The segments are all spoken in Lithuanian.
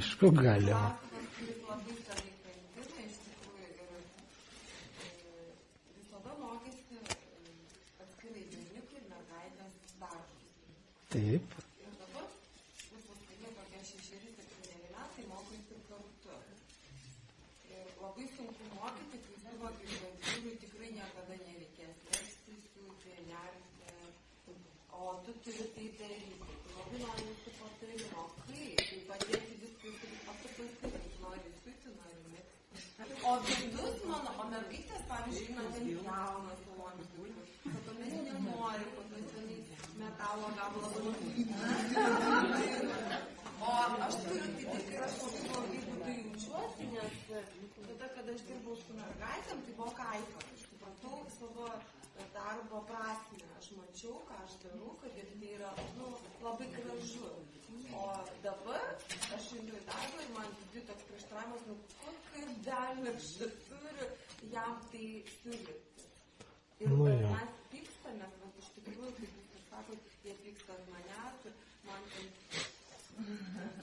aišku, galima. Taip. Ir dabar, bus paskaitinė tokia 6-7 metai, mokaisi kartu. Ir labai sunku mokyti, kai suvoki, kad vyrui tikrai niekada nereikės versti, siūti, nerti, o tu turi tai daryti. Labai noriu jūsų patarimo, kaip padėti viską, apsipasirinkti, nori siūti, nori mėgti. O vidus mano, o mergaitės, pavyzdžiui, ten jaunas, suvokius, kad mes nenori, kad mes tenai metalo gabalą. O aš turiu tai, ir aš labai būtų jaučiuosi, nes tada, kada aš dirbau su mergaitėm, tai buvo kaifas. Aš supratau savo darbo prasmę. Aš mačiau, ką aš darau, kad tai yra labai gražu. O dabar aš einu į darbą ir man viduje toks prieštaravimas, kokias dalės aš turiu jam tai siūlyti. Ir mes pykstamės, bet iš tikrųjų, kaip jūs sakot, jie pyksta ant manęs, man tai...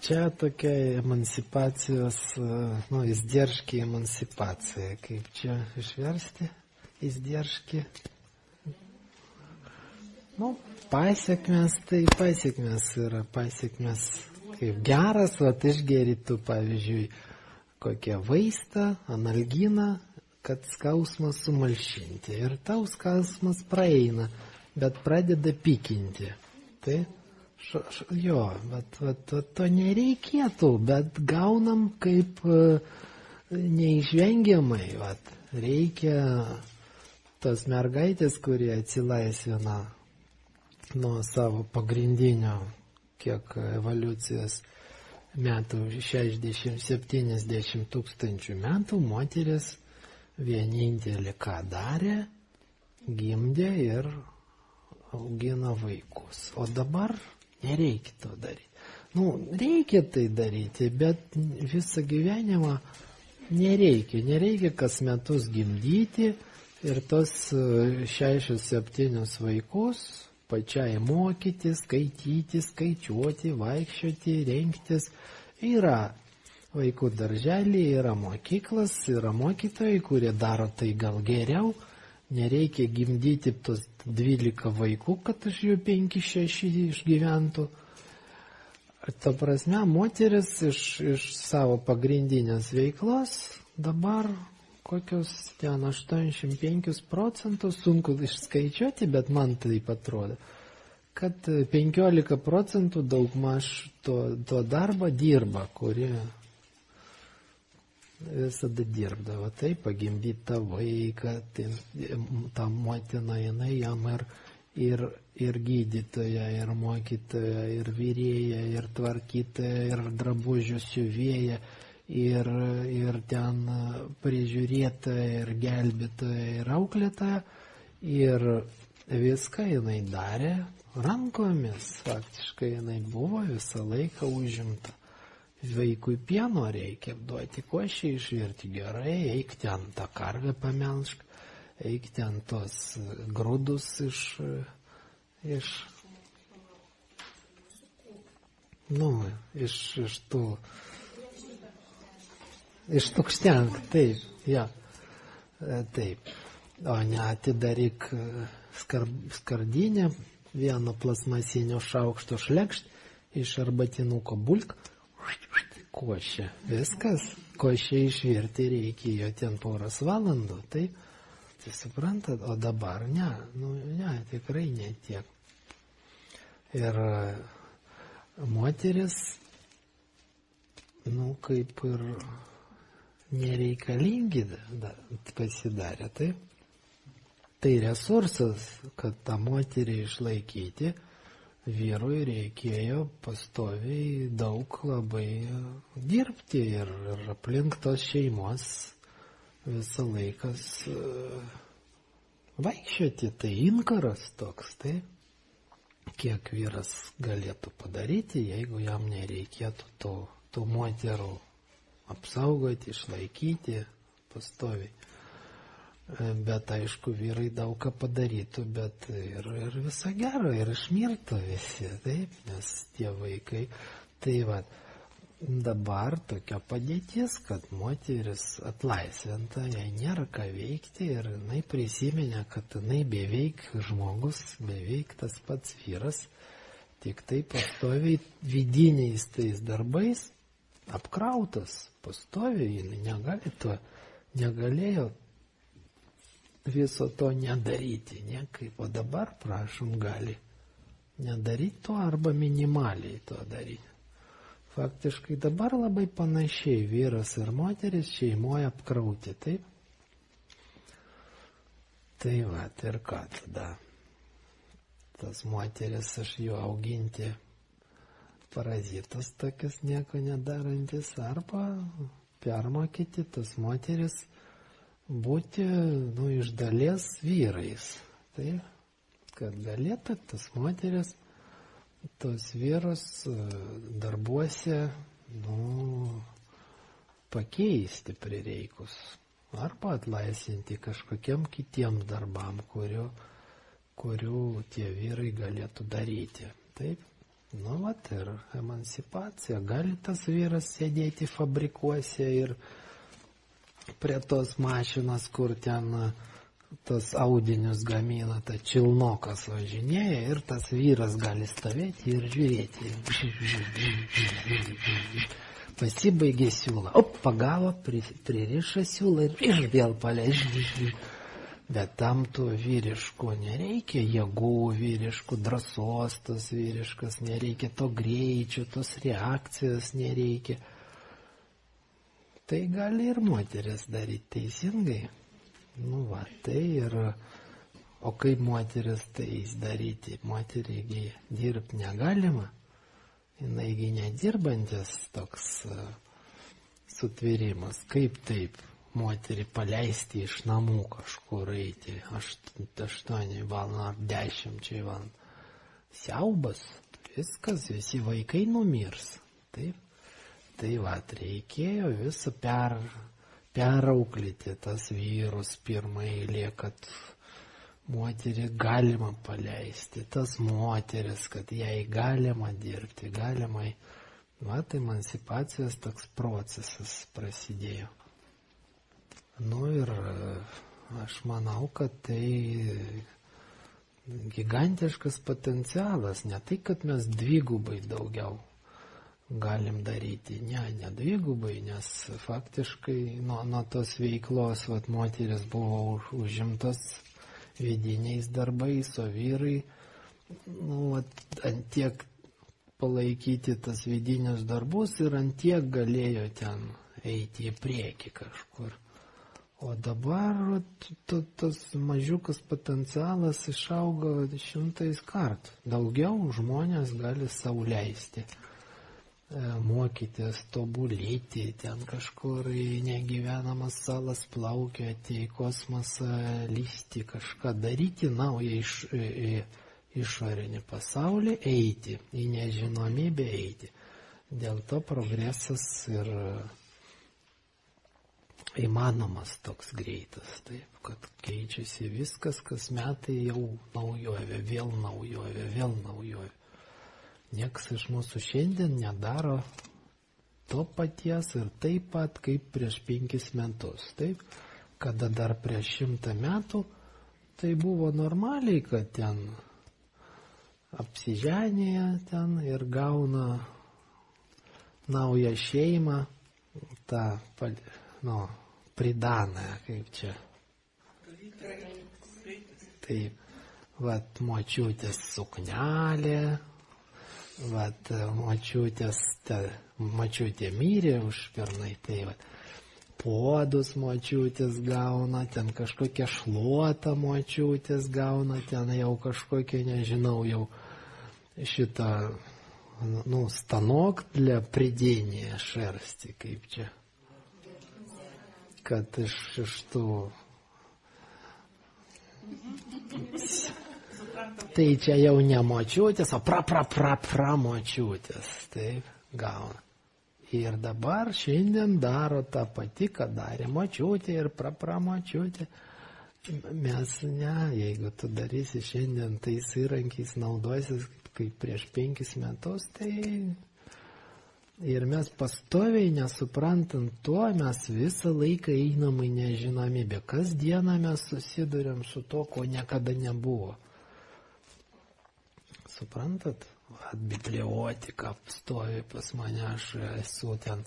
Čia tokia emancipacijos, издержки эмансипации. Kaip čia išversti? Издержки. Pasiekmes, tai pasiekmes yra pasiekmes. Kaip geras, išgeri tu, pavyzdžiui, kokią vaistą, analginą, kad skausmas sumalšinti. Ir tau skausmas praeina, bet pradeda pykinti. Tai bet to nereikėtų, bet gaunam kaip neišvengiamai. Reikia tos mergaitės, kurie atsilaisvina nuo savo pagrindinio, kiek evoliucijos metų, 60-70 tūkstančių metų, moteris vienintelė ką darė, gimdė ir augina vaikus. O dabar nereikia to daryti. Reikia tai daryti, bet visą gyvenimą nereikia. Nereikia kas metus gimdyti ir tos 6-7 vaikus pačiai mokyti, skaityti, skaičiuoti, vaikščioti, rengtis. Yra vaikų darželį, yra mokyklas, yra mokytojai, kurie daro tai gal geriau. Nereikia gimdyti tos 12 vaikų, kad iš jų 5-6 išgyventų. Ta prasme, moteris iš savo pagrindinės veiklos dabar kokius ten 85%, sunku išskaičiuoti, bet man taip atrodo, kad 15% daugmaž to darbą dirba, kuri visada dirbdavo. Tai pagimdyti tą vaiką, tą motiną, jinai jam ir gydytoja, ir mokytoja, ir vyrėja, ir tvarkytoja, ir drabužių siuvėja, ir ten prižiūrėtoja, ir gelbėtoja, ir auklėtoja. Ir viską jinai darė rankomis. Faktiškai jinai buvo visą laiką užimta. Vaikui pieno reikia duoti, košį išvirti gerai, eik ten tą karvę pamelžk, eik ten tos grūdus ištukštenk, taip, ja, taip, o ne atidaryk skardinę, vieno plasmasinio šaukšto šlekšt, iš arbatinuko bulk, košė, viskas, košė išvirti reikėjo ten poras valandų, tai suprantat, o dabar ne, tikrai ne tiek. Ir moteris, kaip ir nereikalingi pasidarė, taip. Tai resursas, kad tą moterį išlaikyti, vyrui reikėjo pastoviai daug labai dirbti ir aplink tos šeimos visą laikas vaikščioti, tai inkaras toks, tai kiek vyras galėtų padaryti, jeigu jam nereikėtų tų moterų apsaugoti, išlaikyti pastoviai. Bet aišku, vyrai daug ką padarytų, bet ir visą gerą, ir išmirtų visi, taip, nes tie vaikai, tai dabar tokia padėtis, kad moteris atlaisvinta, jai nėra ką veikti ir jinai prisiminė, kad jinai beveik žmogus, beveik tas pats vyras, tik tai pastoviai vidiniais tais darbais apkrautas, pastoviai jinai negalėjo viso to nedaryti, niekaip, o dabar, prašom, gali nedaryti to arba minimaliai to daryti. Faktiškai dabar labai panašiai vyras ir moteris šeimoje apkrauti, taip? Tai va, ir ką tada? Tas moteris aš jų auginti parazitus tokius nieko nedarantis arba permokyti tas moteris būti, iš dalies vyrais. Taip, kad galėtų tas moteris tos vyrus darbuose, pakeisti prireikus arba atlaisvinti kažkokiem kitiem darbam, kurių tie vyrai galėtų daryti. Taip, ir emancipacija. Gali tas vyras sėdėti fabrikuose ir prie tos mašinos, kur ten tos audinius gamina, ta čilnokas važinėja ir tas vyras gali stovėti ir žiūrėti. Pasibaigė siūlą. Pagavo, pririša siūlą ir vėl paleidžia. Bet tam to vyriško nereikia, jėgų vyriškų, drąsos tos vyriškas, nereikia to greičio, tos reakcijos nereikia. Tai gali ir moteris daryti teisingai. Tai ir, o kaip moteris tai daryti? Moteriai dirbti negalima, jinaigi nedirbantis toks sutvėrimas. Kaip taip moterį paleisti iš namų kažkur eiti 8 valandų ar 10 valandų? Siaubas, viskas, visi vaikai numirs. Taip. Tai reikėjo visą perauklyti tas vyrus pirmą eilė, kad moterį galima paleisti, tas moteris, kad jai galima dirbti, galima. Emancipacijos toks procesas prasidėjo. Ir aš manau, kad tai gigantiškas potencialas, ne tai, kad mes dvigubai daugiau galim daryti, ne dvigubai, nes faktiškai nuo tos veiklos moteris buvo užimtos vidiniais darbais, o vyrai ant tiek palaikyti tas vidinius darbus ir ant tiek galėjo ten eiti į priekį kažkur. O dabar tas mažiukas potencialas išaugo 100 kartų. Daugiau žmonės gali sau leisti. Mokytis, tobulėti, ten kažkur į negyvenamas salas plaukioti, į kosmosą lysti, kažką daryti, naują išorinį pasaulį eiti, į nežinomybę eiti. Dėl to progresas ir įmanomas toks greitas, taip, kad keičiasi viskas, kas metai jau naujovė, vėl naujovė, vėl naujovė. Niekas iš mūsų šiandien nedaro to paties ir taip pat kaip prieš 5 metus. Taip, kada dar prieš 100 metų tai buvo normaliai, kad ten apsiženėja ten ir gauna naują šeimą, tą pridanąją, kaip čia. Taip, močiutės suknelė. Močiutė mirė užpernai, tai puodus močiutės gauna, ten kažkokią šluotą močiutės gauna, ten jau kažkokią, nežinau, jau šitą, stanok для придения шерсти, kaip čia, kad iš tų. Tai čia jau ne močiutės, o pramočiutės, taip, gauna. Ir dabar šiandien daro tą patį, ką darė močiutė ir pramočiutė. Mes jeigu tu darysi šiandien tais įrankiais naudosis kaip prieš 5 metus, tai Ir mes pastoviai nesuprantant to, mes visą laiką einam į nežinomybę. Kasdieną mes susiduriam su to, ko niekada nebuvo. Suprantat? Bibliotika stovi pas mane, aš esu ten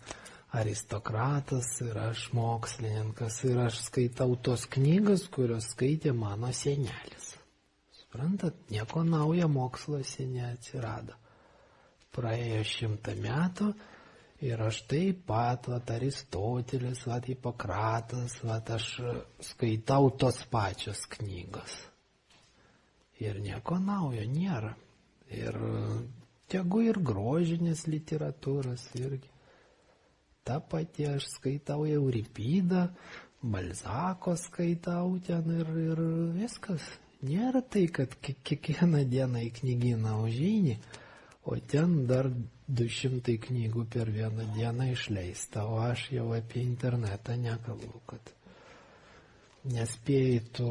aristokratas ir aš mokslininkas ir aš skaitau tos knygas, kurios skaitė mano senelis. Suprantat? Nieko naujo moksluose neatsirado. Praėjo 100 metų ir aš taip pat, Aristotelis, Hipokratas, aš skaitau tos pačios knygos. Ir nieko naujo nėra. Ir tegu ir grožinės literatūros irgi. Ta pati aš skaitau Euripidą, Balzako skaitau ten ir viskas. Nėra tai, kad kiekvieną dieną į knygyną užeini, o ten dar 200 knygų per vieną dieną išleista, o aš jau apie internetą nekalbu, kad nespėjai tu,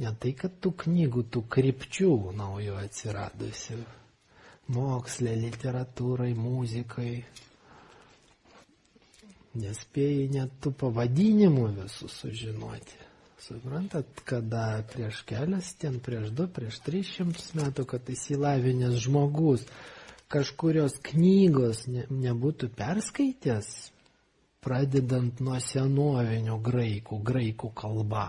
ne tai, kad tų knygų, tų krypčių naujų atsiradusių, moksle, literatūrai, muzikai, nespėjai net tų pavadinimų visų sužinoti. Suprantat, kada prieš kelias, prieš 2, prieš 300 metų, kad įsilavinęs žmogus kažkurios knygos nebūtų perskaitęs, pradedant nuo senovinių graikų kalba.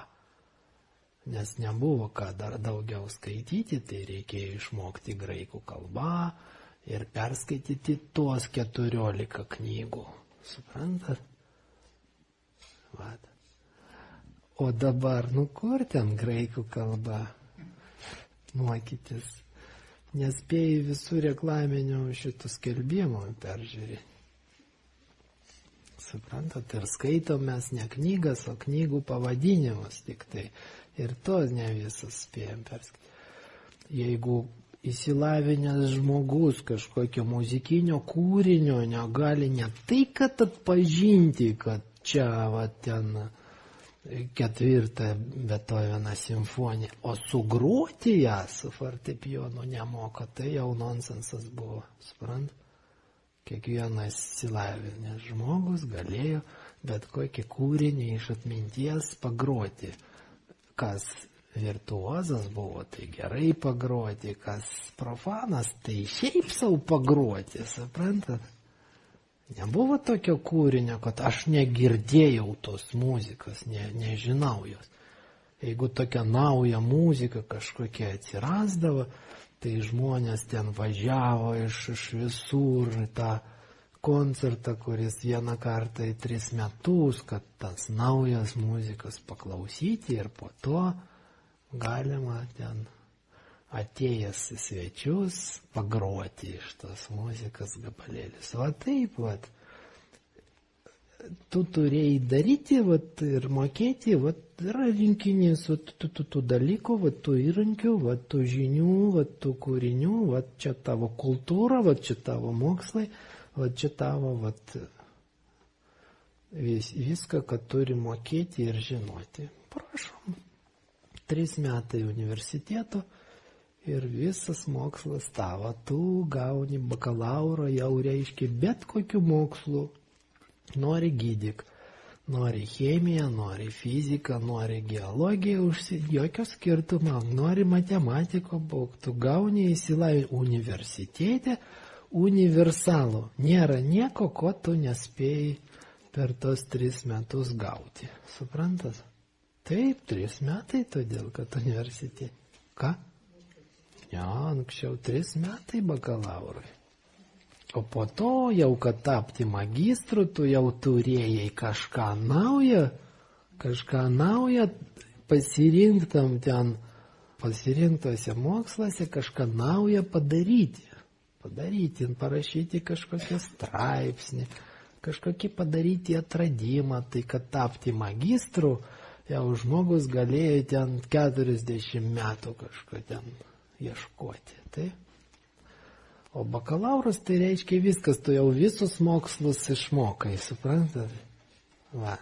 Nes nebuvo ką dar daugiau skaityti, tai reikėjo išmokti graikų kalbą ir perskaityti tuos 14 knygų. Suprantat? Vat. O dabar, kur ten graikų kalba mokytis? Nespėjai visų reklaminių šitų skelbimų peržiūrėti. Suprantat, ir skaitom mes ne knygas, o knygų pavadinimus tik tai. Ir to ne visus spėjom perskaityti. Jeigu įsilavinęs žmogus kažkokio muzikinio kūrinio negali ne tai, kad atpažinti, kad čia ten 4 Beethoveno simfoniją, o sugroti ją su fortepijonu nemoka, tai jau nonsensas buvo, suprant? Kiekvienas įsilavinęs žmogus galėjo bet kokį kūrinį iš atminties pagroti. Kas virtuozas buvo, tai gerai pagroti, kas profanas, tai šiaip savo pagroti, suprantat? Nebuvo tokio kūrinio, kad aš negirdėjau tos muzikos, nežinau jos. Jeigu tokia nauja muzika kažkokia atsirasdavo, tai žmonės ten važiavo iš visur tą koncertą, kuris vieną kartą į 3 metus, kad tas naujas muzikas paklausyti ir po to galima ten atėjęs į svečius pagroti iš tos muzikas gabalėlis. Va taip, tu turėjai daryti ir mokėti, yra rinkinys tų dalykų, tų įrankių, tų žinių, tų kūrinių, čia tavo kultūra, čia tavo mokslai, čia tavo viską, kad turi mokėti ir žinoti. Prašom, 3 metai universiteto ir visas mokslas tavo. Tu gauni bakalauro, jau reiškia bet kokių mokslų. Nori gydyk, nori chemiją, nori fiziką, nori geologiją, jokio skirtumo, nori matematiko, tu gauni įsilavinimą universitete, universalų. Nėra nieko, ko tu nespėjai per tos 3 metus gauti. Suprantas? Taip, 3 metai, todėl kad universitete. Ką? Ja, anksčiau 3 metai bakalaurui. O po to jau, kad tapti magistru, tu jau turėjai kažką naują, pasirinktam ten, pasirinktose moksluose kažką naują padaryti, parašyti kažkokį straipsnį, kažkokį padaryti atradimą, tai kad tapti magistru, jau žmogus galėjo ten 40 metų kažko ten ieškoti, tai? O bakalauras tai reiškia viskas, tu jau visus mokslus išmokai, suprantat? Va.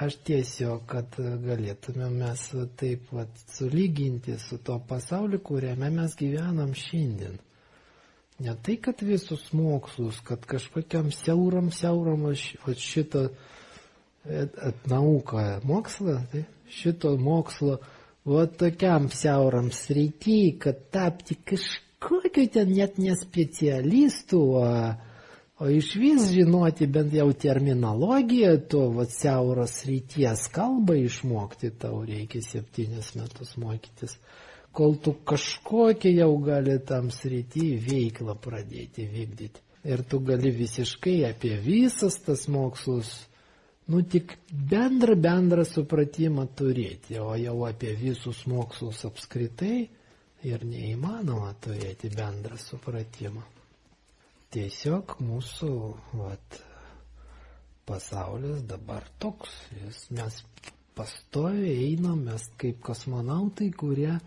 Aš tiesiog, kad galėtume mes taip sulyginti su to pasauliu, kuriame mes gyvenam šiandien. Ne tai, kad visus mokslus, kad kažkokiam siauram, šito nauką, mokslą, tai šito mokslo, tokiam siauram srity, kad tapti kažkokiu ten net nespecialistų, o iš vis žinoti bent jau terminologiją, to siauros srities kalbą išmokti, tau reikia 7 metus mokytis, kol tu kažkokią jau gali tam srity veiklą pradėti vykdyti. Ir tu gali visiškai apie visas tas mokslus, tik bendrą supratimą turėti, o jau apie visus mokslus apskritai ir neįmanoma turėti bendrą supratimą. Tiesiog mūsų pasaulis dabar toks, mes pastoviai einam, mes kaip kosmonautai, kurie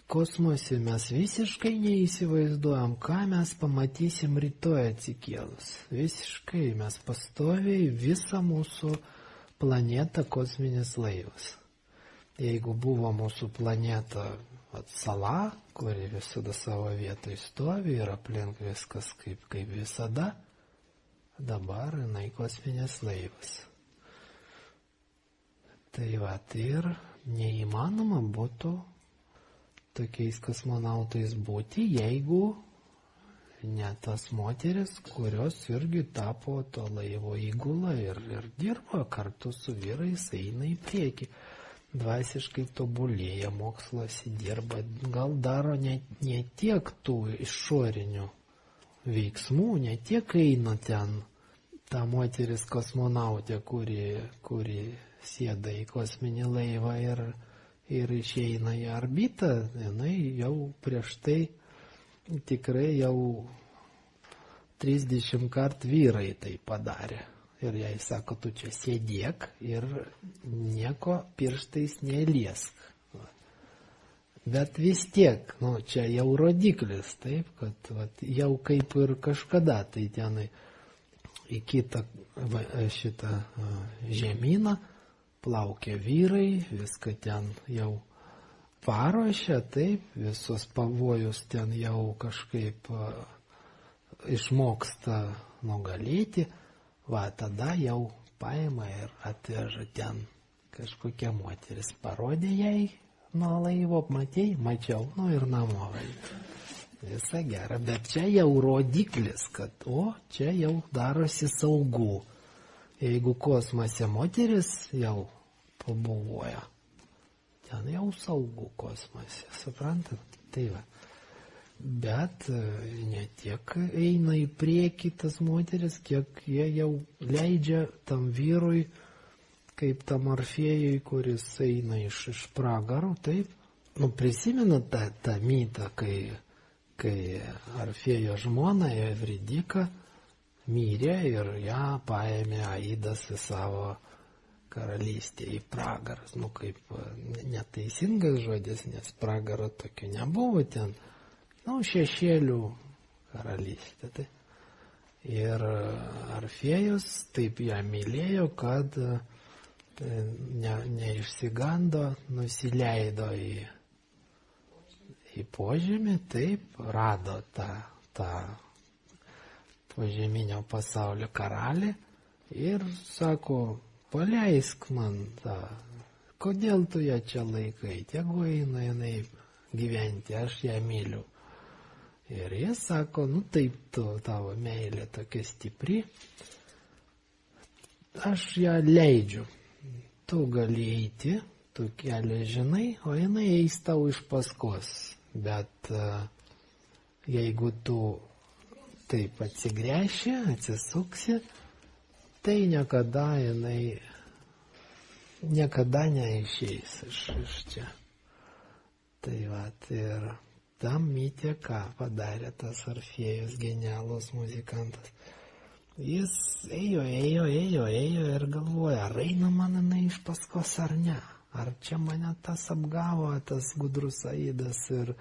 kosmose mes visiškai neįsivaizduojam, ką mes pamatysim rytoj atsikėlus. Visiškai mes pastoviai visą mūsų planetą kosminis laivas. Jeigu buvo mūsų planeta sala, kuri visada savo vietoj stovi ir aplink viskas kaip visada, dabar jinai kosminis laivas. Tai ir neįmanoma būtų tokiais kosmonautais būti, jeigu ne tas moteris, kurios irgi tapo to laivo įgula ir dirba kartu su vyrais, eina į priekį. Dvasiškai tobulėja, mokslas dirba, gal daro ne tiek tų išorinių veiksmų, ne tiek eina ten ta moteris kosmonautė, kuri sėda į kosminį laivą ir išeina į orbitą, jinai jau prieš tai tikrai jau 30 kart vyrai tai padarė. Ir jai sako, tu čia sėdėk ir nieko pirštais neliesk. Bet vis tiek, čia jau rodiklis, taip, kad jau kaip ir kažkada tai tenai į kitą šitą žemyną plaukia vyrai, viską ten jau paruošia, taip, visus pavojus ten jau kažkaip išmoksta nugalėti, tada jau paima ir atveža ten kažkokia moteris, parodė jai nuo laivo, matei, mačiau, ir namo. Visa gera, bet čia jau rodiklis, kad čia jau darosi saugu. Jeigu kosmose moteris jau pabuvoja, ten jau saugu kosmose, suprantat? Tai va. Bet ne tiek eina į priekį tas moteris, kiek jie jau leidžia tam vyrui, kaip tam Orfėjui, kuris eina iš pragaro, taip. Prisimenat tą mytą, kai Orfėjo žmona Evridika mirė ir ją paėmė Aidas į savo karalystę, į pragaras. Kaip neteisingas žodis, nes pragaro tokio nebuvo ten. Šešėlių karalystė. Tai. Ir Orfėjus taip ją mylėjo, kad neišsigando, nusileido į požemį, taip, rado tą požeminio pasaulio karalį ir sako, paleisk man tą, kodėl tu ją čia laikai, tegu eina jinai gyventi, aš ją myliu. Ir jis sako, taip, tavo meilė tokia stipri, aš ją leidžiu, tu gali eiti, tu kelią žinai, o jinai eis tau iš paskos. Bet jeigu tu taip atsigręši, atsisuksi, tai niekada jinai neišeis iš čia. Tai ir tam mytė, ką padarė tas Orfėjus, genialus muzikantas. Jis ėjo ir galvoja, ar eina man jinai iš paskos ar ne. Ar čia mane tas apgavo, tas gudrus Aidas ir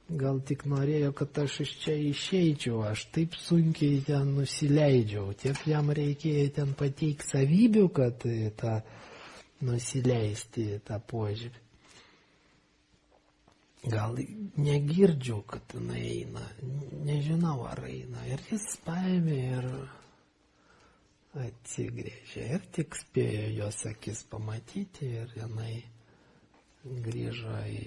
gal tik norėjo, kad aš iš čia išeičiau. Aš taip sunkiai ten nusileidžiau. Tiek jam reikėjo ten pateikti savybių, kad nusileisti tą požiūrį. gal negirdžiu, kad jinai eina, nežinau ar eina. Ir jis paėmė ir atsigrėžė ir tik spėjo jos akis pamatyti ir jinai grįžo į...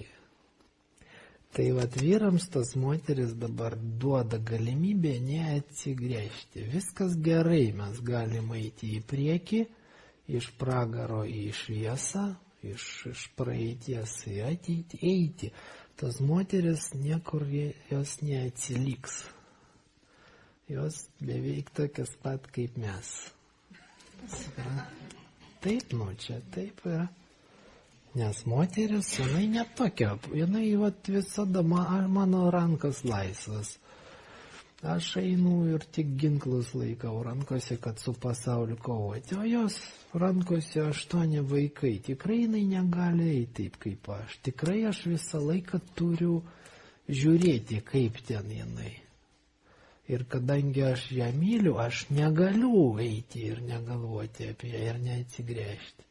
Tai vat vyrams tas moteris dabar duoda galimybę neatsigręžti. Viskas gerai, mes galime eiti į priekį, iš pragaro į šviesą, iš praeities į ateitį, eiti. Tas moteris niekur jos neatsiliks. Jos beveik tokias pat kaip mes. Taip, čia taip yra. Nes moteris, jinai netokia, jinai vat visada, mano rankas laisvas. Aš einu ir tik ginklus laikau rankose, kad su pasauliu kovoti. O jos rankose 8 vaikai. Tikrai jinai negali eiti taip kaip aš. Tikrai aš visą laiką turiu žiūrėti, kaip ten jinai. Ir kadangi aš ją myliu, aš negaliu eiti ir negalvoti apie ją ir neatsigręžti.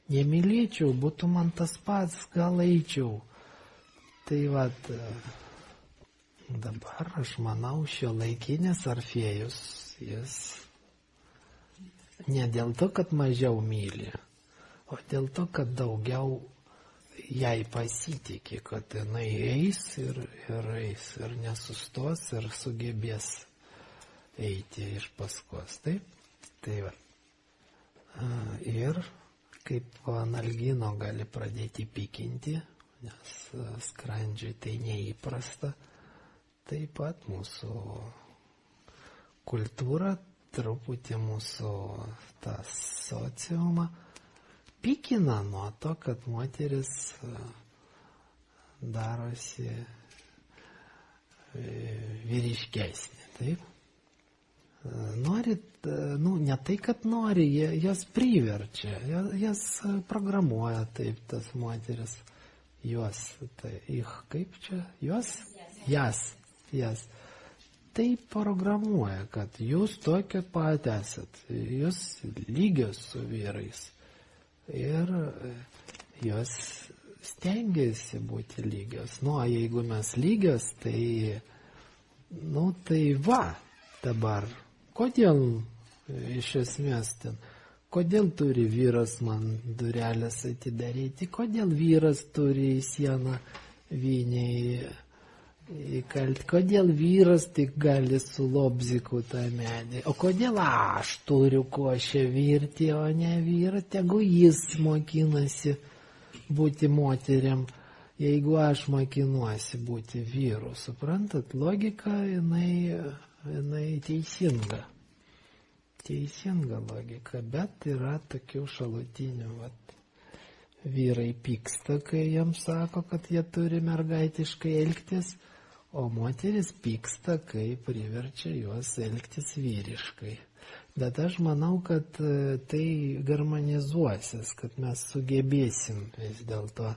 Nemylėčiau, būtų man tas pats, gal eičiau. Tai vat, dabar aš manau, šiuolaikinis Orfėjus, jis ne dėl to, kad mažiau myli, o dėl to, kad daugiau jai pasitikė, kad jinai eis ir nesustos ir sugebės eiti iš paskos. Taip? Tai va. Ir kaip analgino gali pradėti pykinti, nes skrandžiui tai neįprasta. Taip pat mūsų kultūra, truputį mūsų tas sociumą pykina nuo to, kad moteris darosi vyriškesnė. Taip? Norit, ne tai, kad nori, jas priverčia, jas programuoja taip tas moteris, juos, tai kaip čia, juos, jas. Taip programuoja, kad jūs tokie pat esat, jūs lygios su vyrais ir jos stengiasi būti lygios. Nu, jeigu mes lygios, tai, tai va, dabar. Kodėl iš esmės ten, kodėl turi vyras man durelės atidaryti, kodėl vyras turi į sieną vynį įkalti, kodėl vyras tik gali su lobziku tą medį, o kodėl aš turiu košę virti, o ne vyras, tegu jis mokinasi būti moteriam, jeigu aš mokinuosi būti vyru, suprantat, logika jinai teisinga. Teisinga logika, bet yra tokių šalutinių. Vyrai pyksta, kai jiems sako, kad jie turi mergaitiškai elgtis, o moteris pyksta, kai priverčia juos elgtis vyriškai. Bet aš manau, kad tai harmonizuosis, kad mes sugebėsim vis dėlto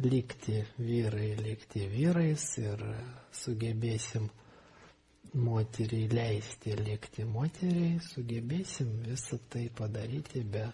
likti vyrais ir sugebėsim moteriai leisti likti moteriai, sugebėsim visą tai padaryti be